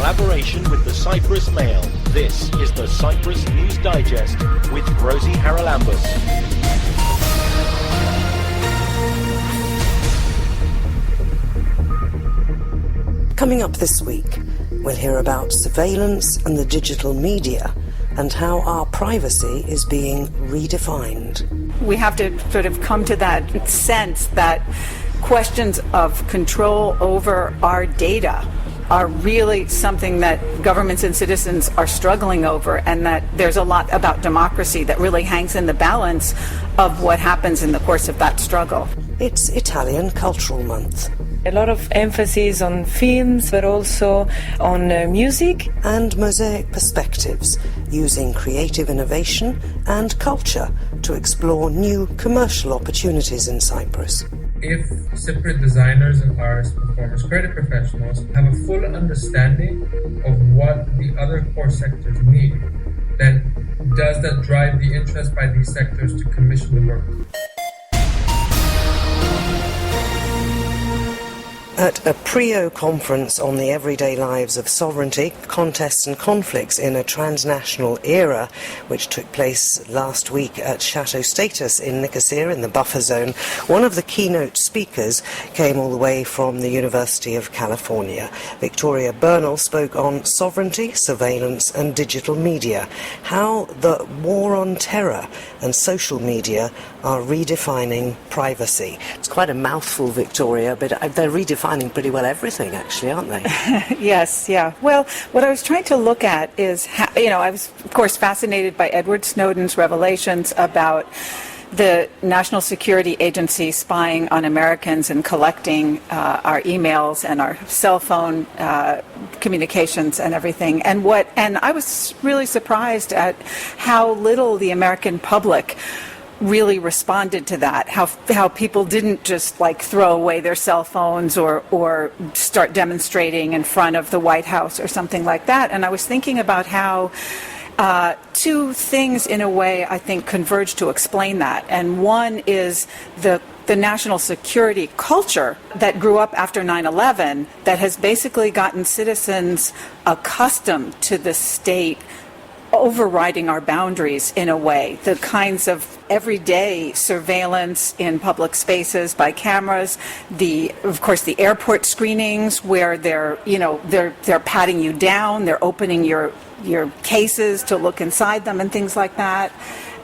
collaboration with the Cyprus Mail. This is the Cyprus News Digest with Rosie Charalambous. Coming up this week, we'll hear about surveillance and the digital media and how our privacy is being redefined. We have to sort of come to that sense that questions of control over our data are really something that governments and citizens are struggling over, and that there's a lot about democracy that really hangs in the balance of what happens in the course of that struggle. It's Italian Cultural Month. A lot of emphasis on films, but also on music. And mosaic perspectives, using creative innovation and culture to explore new commercial opportunities in Cyprus. If Cypriot designers and artists, performers, creative professionals have a full understanding of what the other core sectors need, then does that drive the interest by these sectors to commission the work? At a PRIO conference on the everyday lives of sovereignty, contests and conflicts in a transnational era, which took place last week at Chateau Status in Nicosia in the buffer zone, one of the keynote speakers came all the way from the University of California. Victoria Bernal spoke on sovereignty, surveillance and digital media, how the war on terror and social media are redefining privacy. It's quite a mouthful, Victoria, but they're redefining pretty well everything, actually, aren't they? Yes, yeah. Well, what I was trying to look at is, I was, of course, fascinated by Edward Snowden's revelations about the National Security Agency spying on Americans and collecting our emails and our cell phone communications and everything. And I was really surprised at how little the American public really responded to that, how people didn't just throw away their cell phones or start demonstrating in front of the White House or something like that. And I was thinking about how two things in a way I think converge to explain that. And one is the national security culture that grew up after 9/11 that has basically gotten citizens accustomed to the state overriding our boundaries in a way. The kinds of everyday surveillance in public spaces by cameras, of course the airport screenings where they're patting you down, they're opening your cases to look inside them and things like that.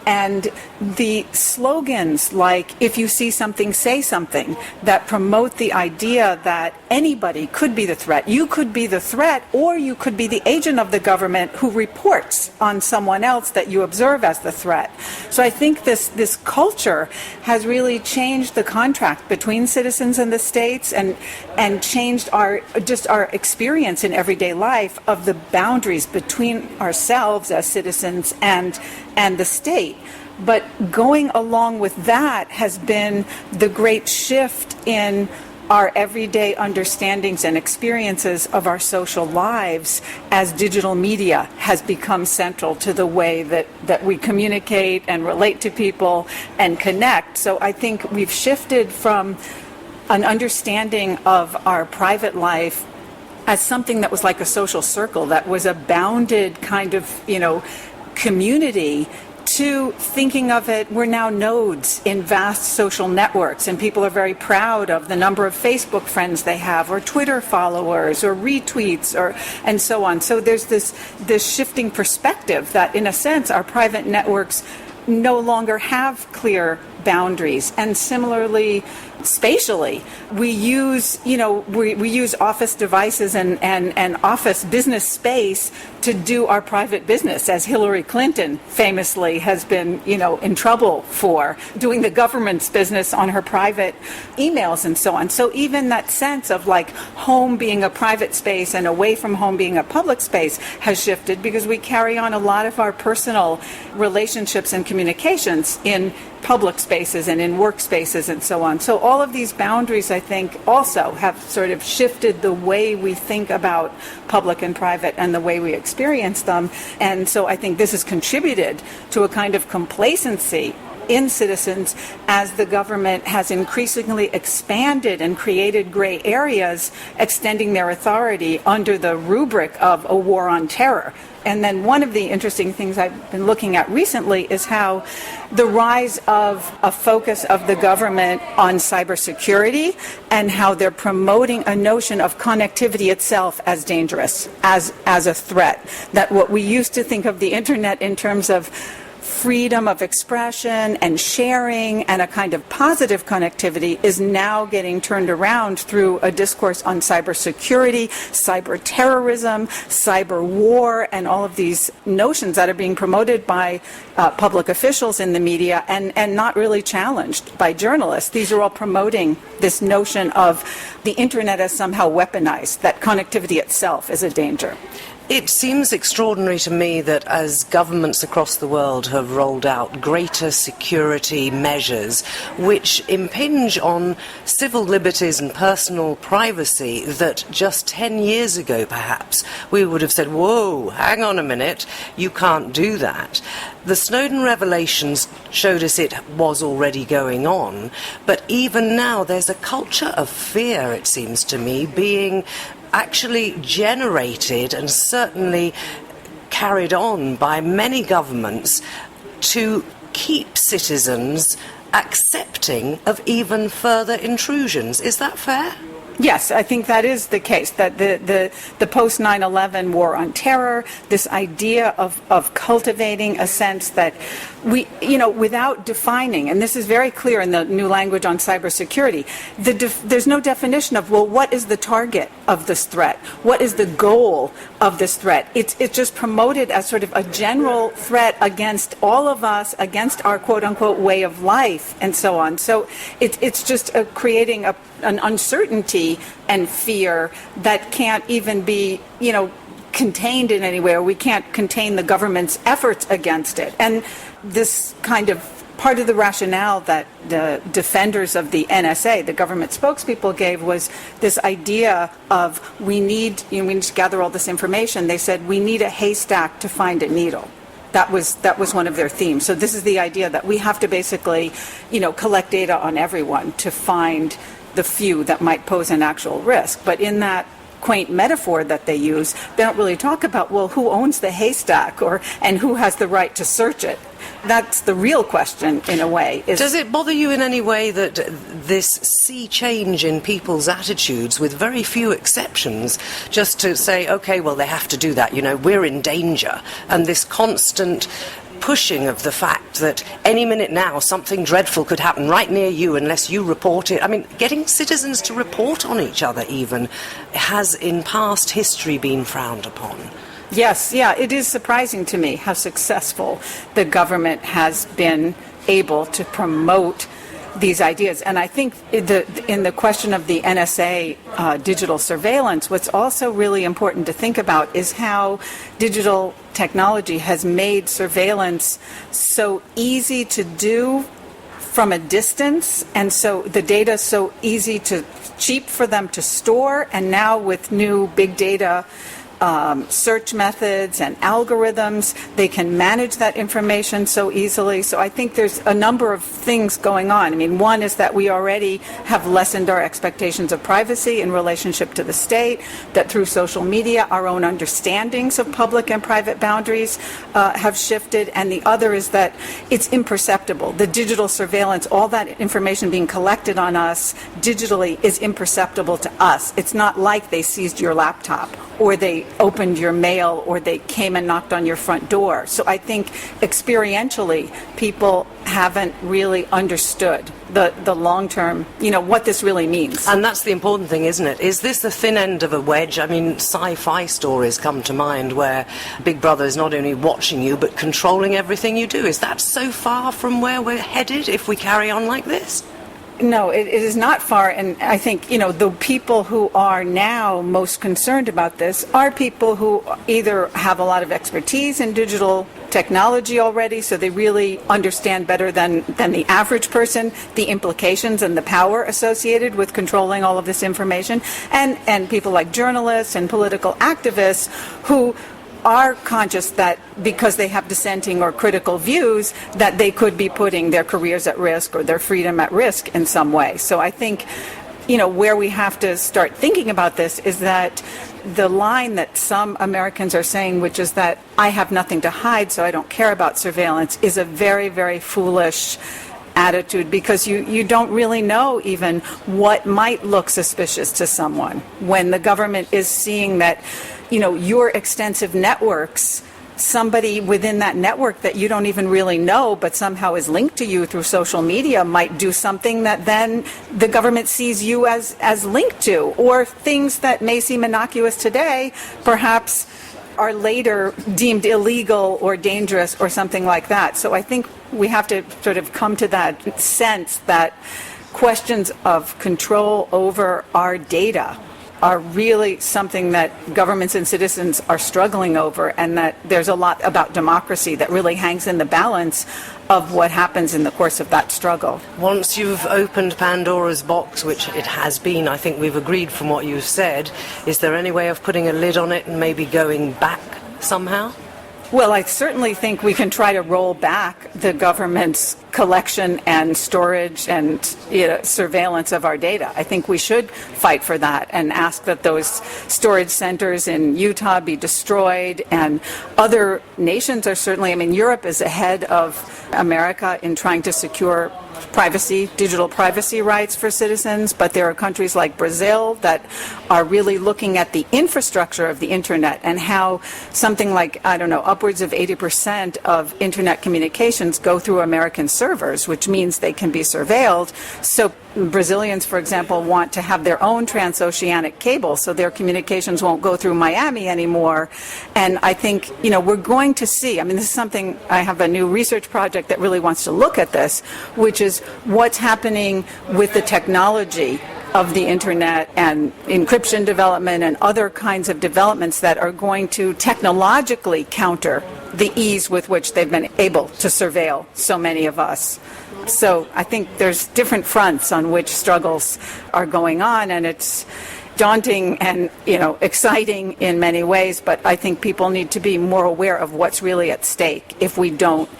And the slogans like, if you see something, say something, that promote the idea that anybody could be the threat. You could be the threat, or you could be the agent of the government who reports on someone else that you observe as the threat. So I think this culture has really changed the contract between citizens and the states and changed our experience in everyday life of the boundaries between ourselves as citizens and the state. But going along with that has been the great shift in our everyday understandings and experiences of our social lives as digital media has become central to the way that we communicate and relate to people and connect. So I think we've shifted from an understanding of our private life as something that was like a social circle, that was a bounded kind of, community, to thinking of it, we're now nodes in vast social networks, and people are very proud of the number of Facebook friends they have, or Twitter followers, or retweets, and so on. So there's this shifting perspective that, in a sense, our private networks no longer have clear boundaries. And similarly, spatially, we use office devices and office business space to do our private business, as Hillary Clinton famously has been, in trouble for doing the government's business on her private emails and so on. So even that sense of home being a private space and away from home being a public space has shifted, because we carry on a lot of our personal relationships and communications in public spaces and in workspaces and so on. So all of these boundaries, I think, also have sort of shifted the way we think about public and private and the way we experience them. And so I think this has contributed to a kind of complacency in citizens as the government has increasingly expanded and created gray areas, extending their authority under the rubric of a war on terror. And then one of the interesting things I've been looking at recently is how the rise of a focus of the government on cybersecurity and how they're promoting a notion of connectivity itself as dangerous, as a threat. That what we used to think of the internet in terms of freedom of expression and sharing and a kind of positive connectivity is now getting turned around through a discourse on cybersecurity, cyber terrorism, cyber war, and all of these notions that are being promoted by public officials in the media and not really challenged by journalists. These are all promoting this notion of the internet as somehow weaponized, that connectivity itself is a danger. It seems extraordinary to me that as governments across the world have rolled out greater security measures which impinge on civil liberties and personal privacy, that just 10 years ago perhaps we would have said, whoa, hang on a minute, you can't do that. The Snowden revelations showed us it was already going on, but even now there's a culture of fear, it seems to me, being actually generated and certainly carried on by many governments to keep citizens accepting of even further intrusions. Is that fair? Yes, I think that is the case, that the post 9/11 war on terror, this idea of cultivating a sense that we, without defining, and this is very clear in the new language on cybersecurity, there's no definition of, well, what is the target of this threat? What is the goal of this threat? It's just promoted as sort of a general threat against all of us, against our quote-unquote way of life, and so on. So it's just creating an uncertainty and fear that can't even be, contained in any way, or we can't contain the government's efforts against it. And this kind of part of the rationale that the defenders of the NSA, the government spokespeople, gave was this idea of we need to gather all this information. They said we need a haystack to find a needle. That was one of their themes. So this is the idea that we have to basically, collect data on everyone to find the few that might pose an actual risk. But in that quaint metaphor that they use, they don't really talk about, well, who owns the haystack and who has the right to search it. That's the real question, in a way. Does it bother you in any way that this sea change in people's attitudes, with very few exceptions, just to say, okay, well, they have to do that, we're in danger, and this constant pushing of the fact that any minute now something dreadful could happen right near you unless you report it? I mean, getting citizens to report on each other even has in past history been frowned upon. Yes, it is surprising to me how successful the government has been able to promote these ideas. And I think in the question of the NSA digital surveillance, what's also really important to think about is how digital technology has made surveillance so easy to do from a distance, and so the data is so cheap for them to store, and now with new big data search methods and algorithms, they can manage that information so easily. So I think there's a number of things going on. I mean, one is that we already have lessened our expectations of privacy in relationship to the state, that through social media our own understandings of public and private boundaries have shifted, and the other is that it's imperceptible. The digital surveillance, all that information being collected on us digitally, is imperceptible to us. It's not like they seized your laptop or they opened your mail or they came and knocked on your front door. So I think experientially people haven't really understood the long-term, what this really means. And that's the important thing, isn't it? Is this the thin end of a wedge? I mean, sci-fi stories come to mind where Big Brother is not only watching you but controlling everything you do. Is that so far from where we're headed if we carry on like this? No, it is not far, and I think, the people who are now most concerned about this are people who either have a lot of expertise in digital technology already, so they really understand better than the average person the implications and the power associated with controlling all of this information, and people like journalists and political activists who are conscious that because they have dissenting or critical views, that they could be putting their careers at risk or their freedom at risk in some way. So I think, where we have to start thinking about this is that the line that some Americans are saying, which is that I have nothing to hide, so I don't care about surveillance, is a very, very foolish attitude, because you don't really know even what might look suspicious to someone when the government is seeing that, your extensive networks, somebody within that network that you don't even really know but somehow is linked to you through social media might do something that then the government sees you as linked to, or things that may seem innocuous today perhaps are later deemed illegal or dangerous or something like that. So I think we have to sort of come to that sense that questions of control over our data are really something that governments and citizens are struggling over, and that there's a lot about democracy that really hangs in the balance of what happens in the course of that struggle. Once you've opened Pandora's box, which it has been, I think we've agreed from what you've said, is there any way of putting a lid on it and maybe going back somehow? Well, I certainly think we can try to roll back the government's collection and storage and surveillance of our data. I think we should fight for that and ask that those storage centers in Utah be destroyed. And other nations are certainly, Europe is ahead of America in trying to secure digital privacy rights for citizens, but there are countries like Brazil that are really looking at the infrastructure of the internet and how something like, upwards of 80% of internet communications go through American servers, which means they can be surveilled. So Brazilians, for example, want to have their own transoceanic cable so their communications won't go through Miami anymore. And I think, we're going to see, this is something, I have a new research project that really wants to look at this, which is what's happening with the technology of the internet and encryption development and other kinds of developments that are going to technologically counter the ease with which they've been able to surveil so many of us. So I think there's different fronts on which struggles are going on, and it's daunting and exciting in many ways, but I think people need to be more aware of what's really at stake if we don't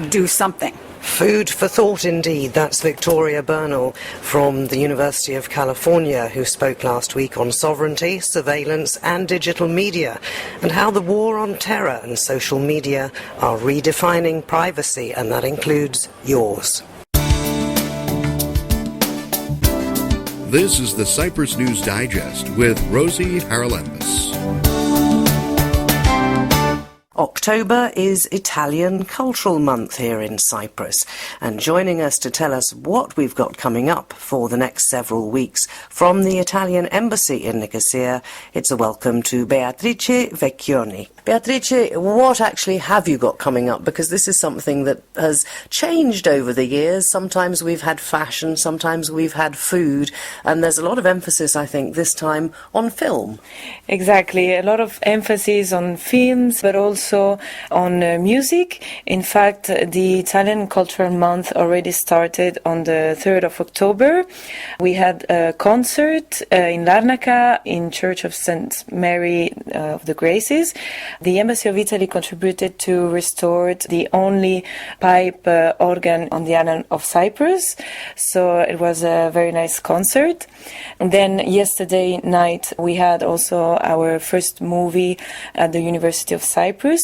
do something. Food for thought indeed. That's Victoria Bernal from the University of California, who spoke last week on sovereignty, surveillance and digital media, and how the war on terror and social media are redefining privacy, and that includes yours. This is the Cyprus News Digest with Rosie Charalambous. October is Italian Cultural Month here in Cyprus, and joining us to tell us what we've got coming up for the next several weeks from the Italian Embassy in Nicosia, it's a welcome to Beatrice Vecchioni. Beatrice, what actually have you got coming up? Because this is something that has changed over the years. Sometimes we've had fashion, sometimes we've had food, and there's a lot of emphasis, I think, this time on film. Exactly, a lot of emphasis on films, but also on music. In fact, the Italian Cultural Month already started on the 3rd of October. We had a concert in Larnaca in Church of St. Mary of the Graces. The Embassy of Italy contributed to restore the only pipe organ on the island of Cyprus. So it was a very nice concert. And then yesterday night we had also our first movie at the University of Cyprus.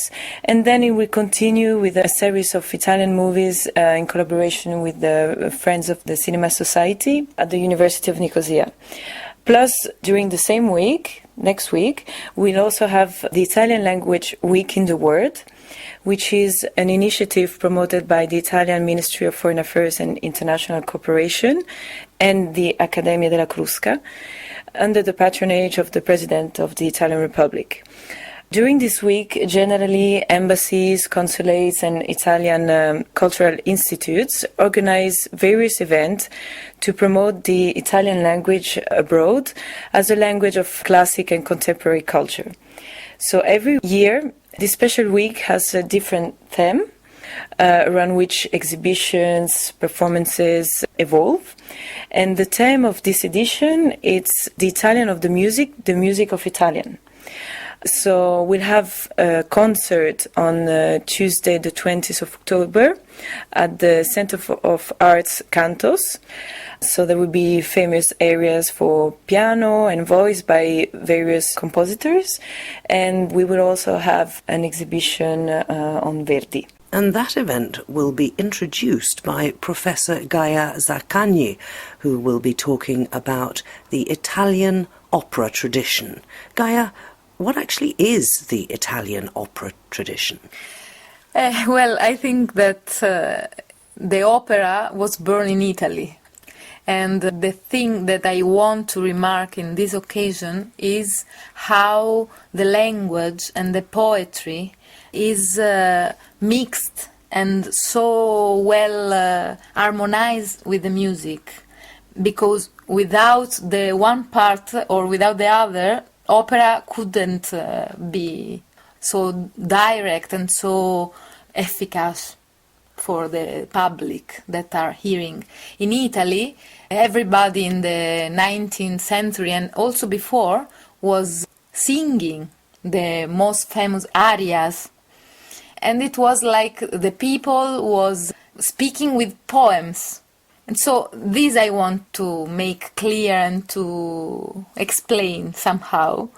And then it will continue with a series of Italian movies in collaboration with the Friends of the Cinema Society at the University of Nicosia. Plus, during the same week, next week, we'll also have the Italian Language Week in the World, which is an initiative promoted by the Italian Ministry of Foreign Affairs and International Cooperation and the Accademia della Crusca, under the patronage of the President of the Italian Republic. During this week, generally, embassies, consulates, and Italian cultural institutes organize various events to promote the Italian language abroad as a language of classic and contemporary culture. So every year, this special week has a different theme around which exhibitions, performances evolve. And the theme of this edition is the Italian of the music of Italian. So we'll have a concert on Tuesday, the 20th of October, at the Center of Arts Cantos. So there will be famous areas for piano and voice by various compositors, and we will also have an exhibition on Verdi. And that event will be introduced by Professor Gaia Zaccagni, who will be talking about the Italian opera tradition. Gaia, what actually is the Italian opera tradition? Well, I think that the opera was born in Italy. And the thing that I want to remark in this occasion is how the language and the poetry is mixed and so well harmonized with the music. Because without the one part or without the other, opera couldn't be so direct and so efficacious for the public that are hearing. In Italy, everybody in the 19th century and also before was singing the most famous arias. And it was like the people was speaking with poems. And so this I want to make clear and to explain somehow.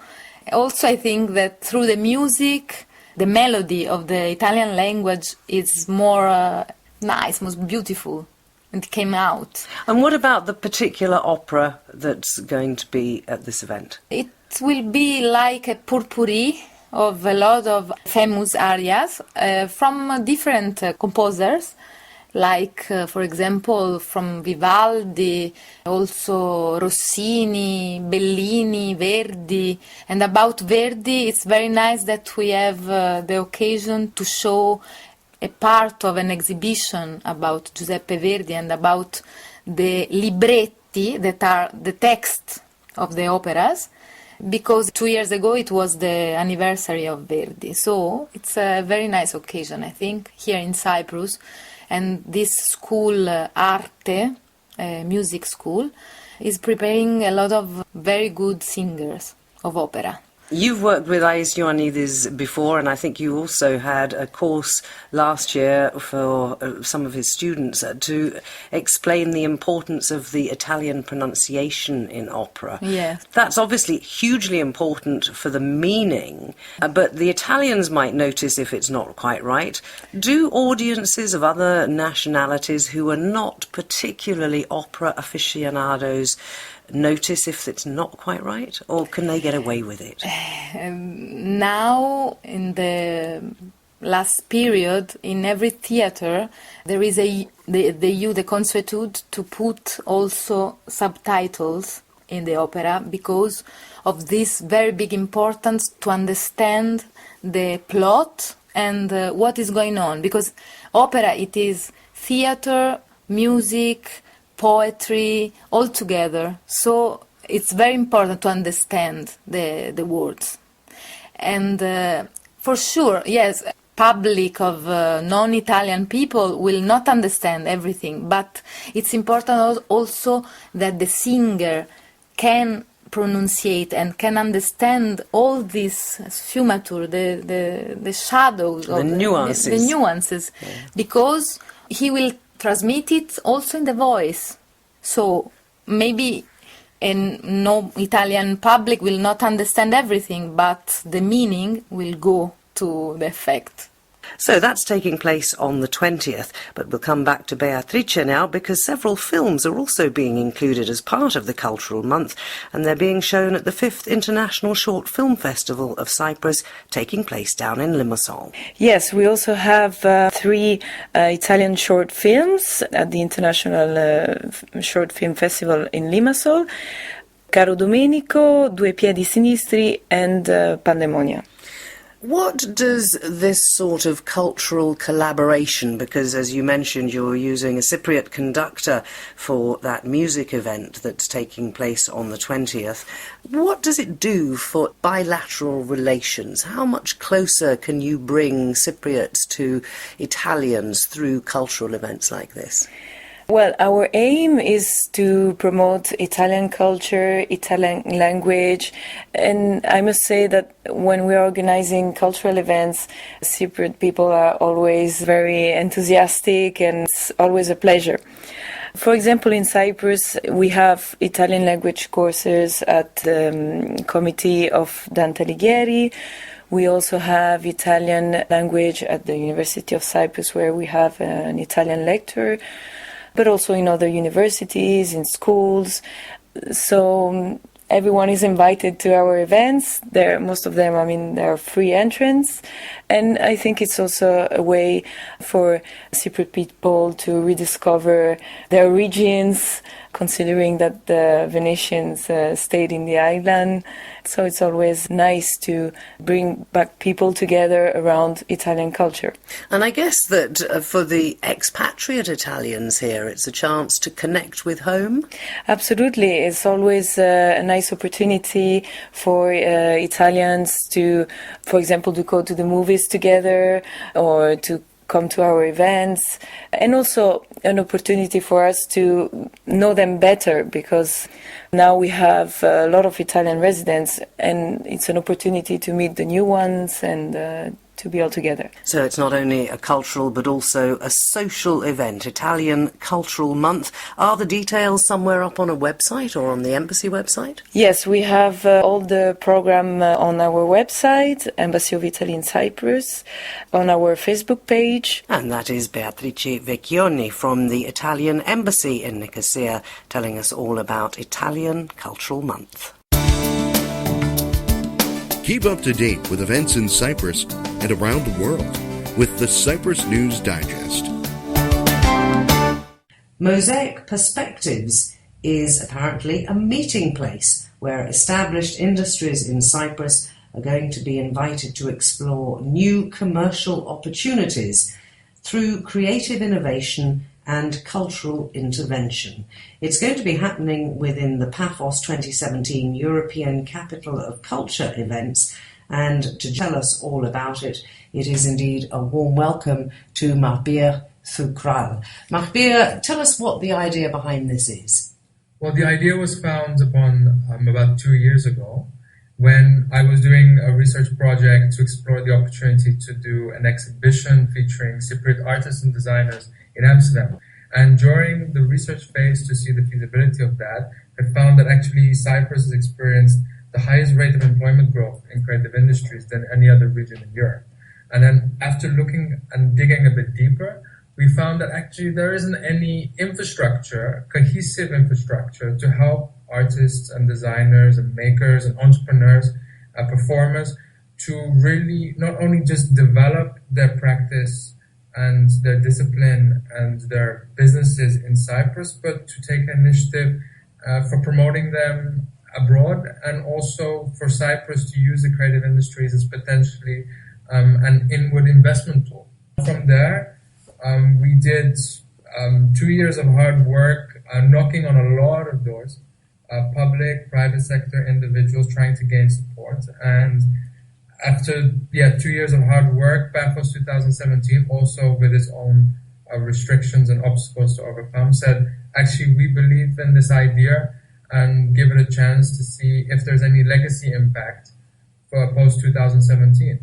Also, I think that through the music, the melody of the Italian language is more nice, most beautiful, and came out. And what about the particular opera that's going to be at this event? It will be like a potpourri of a lot of famous arias from different composers, like, for example, from Vivaldi, also Rossini, Bellini, Verdi. And about Verdi, it's very nice that we have the occasion to show a part of an exhibition about Giuseppe Verdi and about the libretti that are the text of the operas, because 2 years ago it was the anniversary of Verdi. So it's a very nice occasion, I think, here in Cyprus. And this school, Arte, music school, is preparing a lot of very good singers of opera. You've worked with Ais Ioannidis before, and I think you also had a course last year for some of his students to explain the importance of the Italian pronunciation in opera. Yes. That's obviously hugely important for the meaning, but the Italians might notice if it's not quite right. Do audiences of other nationalities who are not particularly opera aficionados notice if it's not quite right, or can they get away with it? Now, in the last period, in every theater, there is the consuetude to put also subtitles in the opera because of this very big importance to understand the plot and what is going on. Because opera, it is theater, music, poetry, all together. So it's very important to understand the words. And for sure, yes, public of non-Italian people will not understand everything, but it's important also that the singer can pronunciate and can understand all this sfumature, the shadows, the nuances. The nuances, yeah. Because he will transmit it also in the voice. So maybe no Italian public will not understand everything, but the meaning will go to the effect. So that's taking place on the 20th, but we'll come back to Beatrice now because several films are also being included as part of the Cultural Month, and they're being shown at the 5th International Short Film Festival of Cyprus, taking place down in Limassol. Yes, we also have 3 Italian short films at the International Short Film Festival in Limassol: Caro Domenico, Due Piedi Sinistri, and Pandemonia. What does this sort of cultural collaboration, because as you mentioned you're using a Cypriot conductor for that music event that's taking place on the 20th, what does it do for bilateral relations? How much closer can you bring Cypriots to Italians through cultural events like this? Well, our aim is to promote Italian culture, Italian language, and I must say that when we are organizing cultural events, Cypriot people are always very enthusiastic and it's always a pleasure. For example, in Cyprus, we have Italian language courses at the Committee of Dante Alighieri. We also have Italian language at the University of Cyprus, where we have an Italian lecturer, but also in other universities, in schools. So everyone is invited to our events. Most of them, they're free entrance. And I think it's also a way for Cypriot people to rediscover their origins, considering that the Venetians stayed in the island. So it's always nice to bring back people together around Italian culture. And I guess that for the expatriate Italians here, it's a chance to connect with home? Absolutely. It's always a nice opportunity for Italians to, for example, to go to the movies together or to come to our events, and also an opportunity for us to know them better, because now we have a lot of Italian residents and it's an opportunity to meet the new ones and to be all together. So it's not only a cultural but also a social event, Italian Cultural Month. Are the details somewhere up on a website or on the embassy website? Yes, we have all the program on our website, Embassy of Italy in Cyprus, on our Facebook page. And that is Beatrice Vecchioni from the Italian Embassy in Nicosia telling us all about Italian Cultural Month. Keep up to date with events in Cyprus and around the world with the Cyprus News Digest. Mosaic Perspectives is apparently a meeting place where established industries in Cyprus are going to be invited to explore new commercial opportunities through creative innovation and cultural intervention. It's going to be happening within the Paphos 2017 European Capital of Culture events, and to tell us all about it, it is indeed a warm welcome to Mahbir Thukral. Mahbir, tell us what the idea behind this is. Well, the idea was found upon about 2 years ago, when I was doing a research project to explore the opportunity to do an exhibition featuring Cypriot artists and designers in Amsterdam. And during the research phase to see the feasibility of that, I found that actually Cyprus has experienced the highest rate of employment growth in creative industries than any other region in Europe. And then after looking and digging a bit deeper, we found that actually there isn't any infrastructure, cohesive infrastructure, to help artists and designers and makers and entrepreneurs, performers, to really not only just develop their practice and their discipline and their businesses in Cyprus, but to take initiative for promoting them abroad, and also for Cyprus to use the creative industries as potentially an inward investment tool. From there, we did 2 years of hard work, knocking on a lot of doors, public, private sector individuals trying to gain support. And after 2 years of hard work, Paphos 2017, also with its own restrictions and obstacles to overcome, said, actually, we believe in this idea and give it a chance to see if there's any legacy impact for post-2017.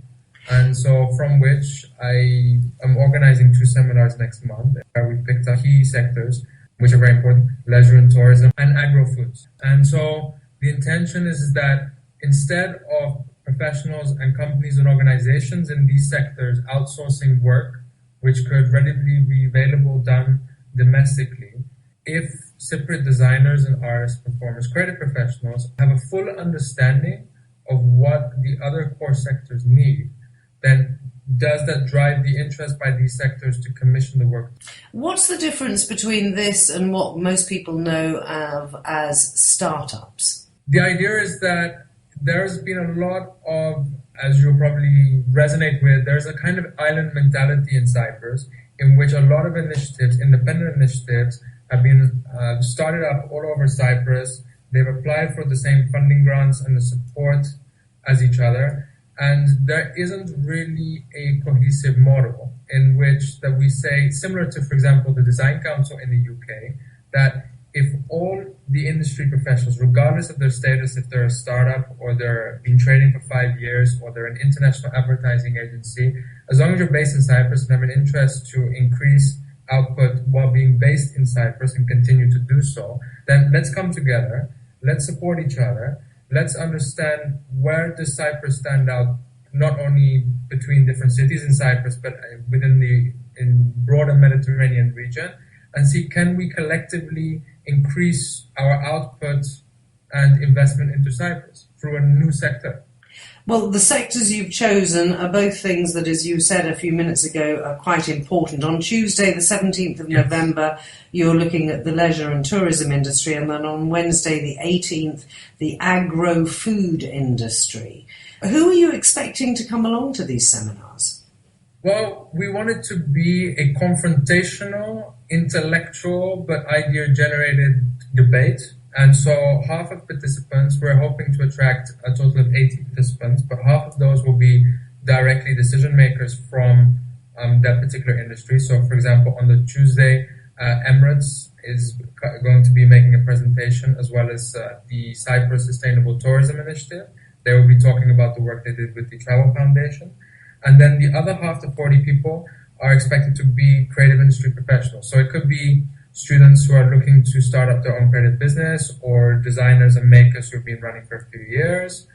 And so from which I am organizing 2 seminars next month, where we picked up key sectors, which are very important: leisure and tourism and agro-foods. And so the intention is that instead of professionals and companies and organizations in these sectors outsourcing work, which could readily be available done domestically, if Cypriot designers and artists, performers, creative professionals have a full understanding of what the other core sectors need, then does that drive the interest by these sectors to commission the work? What's the difference between this and what most people know of as startups? The idea is that there's been a lot of, as you'll probably resonate with, there's a kind of island mentality in Cyprus, in which a lot of initiatives, independent initiatives, have been started up all over Cyprus. They've applied for the same funding grants and the support as each other. And there isn't really a cohesive model in which that we say, similar to, for example, the Design Council in the UK, that if all the industry professionals, regardless of their status, if they're a startup or they're been trading for 5 years or they're an international advertising agency, as long as you're based in Cyprus and have an interest to increase output while being based in Cyprus and continue to do so, then let's come together, let's support each other, let's understand where does Cyprus stand out, not only between different cities in Cyprus, but within the broader Mediterranean region, and see, can we collectively increase our output and investment into Cyprus through a new sector? Well, the sectors you've chosen are both things that, as you said a few minutes ago, are quite important. On Tuesday, the 17th of November, you're looking at the leisure and tourism industry, and then on Wednesday, the 18th, the agro-food industry. Who are you expecting to come along to these seminars? Well, we want it to be a confrontational, intellectual, but idea-generated debate. And so half of participants, we're hoping to attract a total of 80 participants, but half of those will be directly decision makers from that particular industry. So, for example, on the Tuesday, Emirates is going to be making a presentation, as well as the Cyprus Sustainable Tourism Initiative. They will be talking about the work they did with the Travel Foundation. And then the other half, the 40 people, are expected to be creative industry professionals. So it could be students who are looking to start up their own creative business, or designers and makers who have been running for a few years.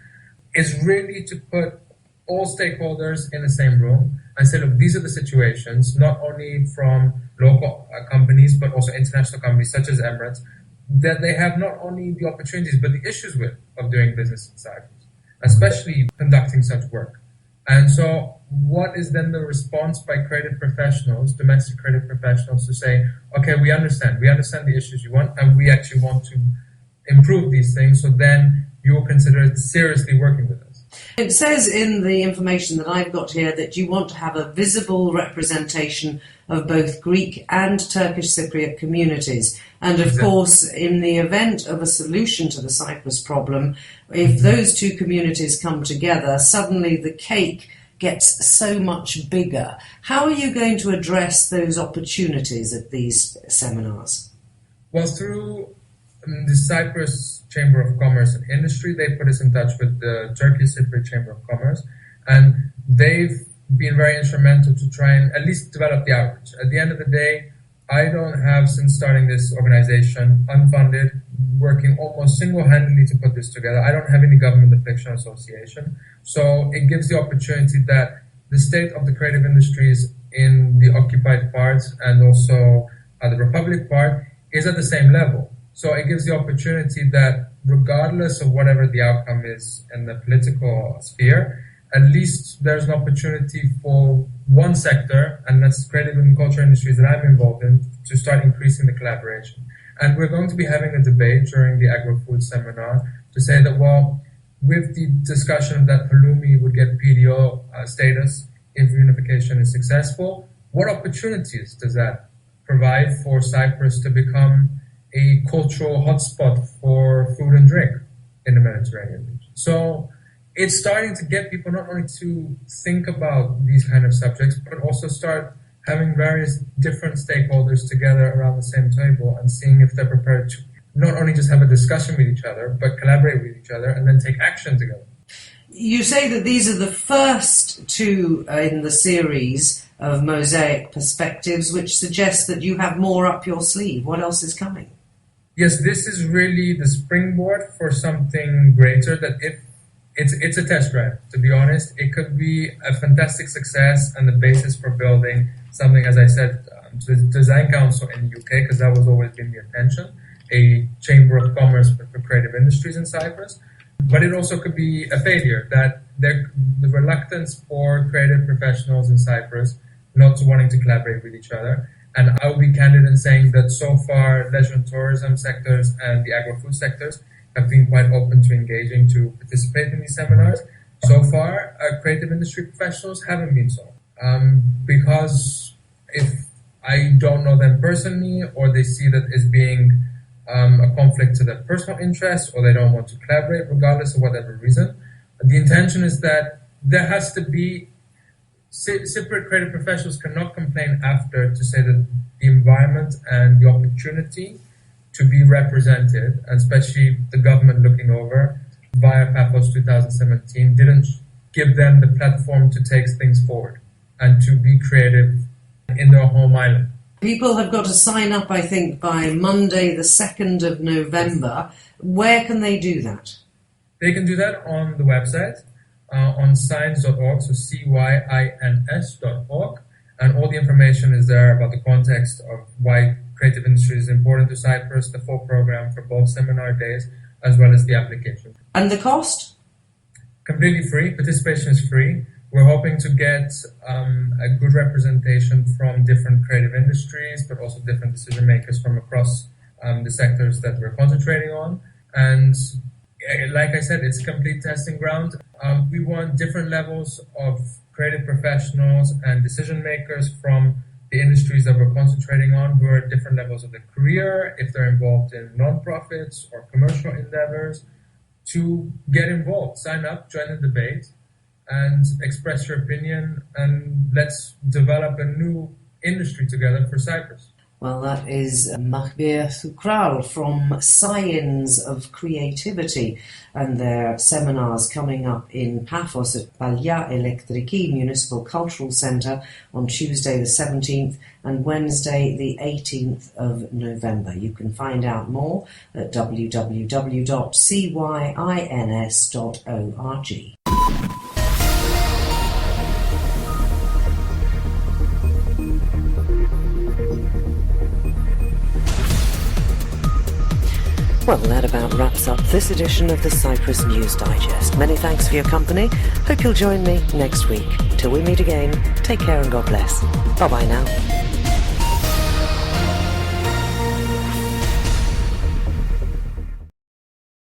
It's really to put all stakeholders in the same room and say, look, these are the situations, not only from local companies, but also international companies such as Emirates, that they have not only the opportunities, but the issues of doing business in Cyprus, especially conducting such work. And so what is then the response by creative professionals, domestic creative professionals, to say, okay, we understand the issues you want, and we actually want to improve these things, so then you will consider seriously working with us. It says in the information that I've got here that you want to have a visible representation of both Greek and Turkish Cypriot communities. And of course, in the event of a solution to the Cyprus problem, if those two communities come together, suddenly the cake gets so much bigger. How are you going to address those opportunities at these seminars? Well, through the Cyprus Chamber of Commerce and Industry, they put us in touch with the Turkish Cypriot Chamber of Commerce, and they've been very instrumental to try and at least develop the outreach. At the end of the day, I don't have, since starting this organization, unfunded, working almost single-handedly to put this together. I don't have any government affiliation association. So it gives the opportunity that the state of the creative industries in the occupied parts and also the Republic part is at the same level. So it gives the opportunity that regardless of whatever the outcome is in the political sphere, at least there's an opportunity for one sector, and that's creative and culture industries that I'm involved in, to start increasing the collaboration. And we're going to be having a debate during the agro-food seminar to say that, well, with the discussion that halloumi would get PDO status if unification is successful, what opportunities does that provide for Cyprus to become a cultural hotspot for food and drink in the Mediterranean region? So it's starting to get people not only to think about these kind of subjects, but also start having various different stakeholders together around the same table and seeing if they're prepared to not only just have a discussion with each other, but collaborate with each other and then take action together. You say that these are the first two in the series of Mosaic Perspectives, which suggests that you have more up your sleeve. What else is coming? Yes, this is really the springboard for something greater, that if it's a test drive, to be honest. It could be a fantastic success and the basis for building something, as I said, to the Design Council in the UK, because that was always been the intention, a chamber of commerce for creative industries in Cyprus. But it also could be a failure, that the reluctance for creative professionals in Cyprus not wanting to collaborate with each other. And I will be candid in saying that so far, leisure and tourism sectors and the agro-food sectors have been quite open to engaging to participate in these seminars. So far, creative industry professionals haven't been so. Because if I don't know them personally, or they see that as being a conflict to their personal interests, or they don't want to collaborate, regardless of whatever reason, the intention is that there has to be, Cypriot creative professionals cannot complain after to say that the environment and the opportunity to be represented, and especially the government looking over via Paphos 2017, didn't give them the platform to take things forward and to be creative in their home island. People have got to sign up, I think, by Monday the 2nd of November. Where can they do that? They can do that on the website, on cyins.org, so cyins.org, and all the information is there about the context of why creative industry is important to Cyprus, the full program for both seminar days, as well as the application. And the cost? Completely free. Participation is free. We're hoping to get a good representation from different creative industries, but also different decision makers from across the sectors that we're concentrating on. And like I said, it's a complete testing ground. We want different levels of creative professionals and decision makers from the industries that we're concentrating on, who are at different levels of their career, if they're involved in non-profits or commercial endeavors, to get involved, sign up, join the debate, and express your opinion, and let's develop a new industry together for Cyprus. Well, that is Mahbir Thukral from Cyins of Creativity, and their seminars coming up in Paphos at Balya Elektriki Municipal Cultural Centre on Tuesday the 17th and Wednesday the 18th of November. You can find out more at www.cyins.org. Well, that about wraps up this edition of the Cyprus News Digest. Many thanks for your company. Hope you'll join me next week. Till we meet again, take care and God bless. Bye-bye now.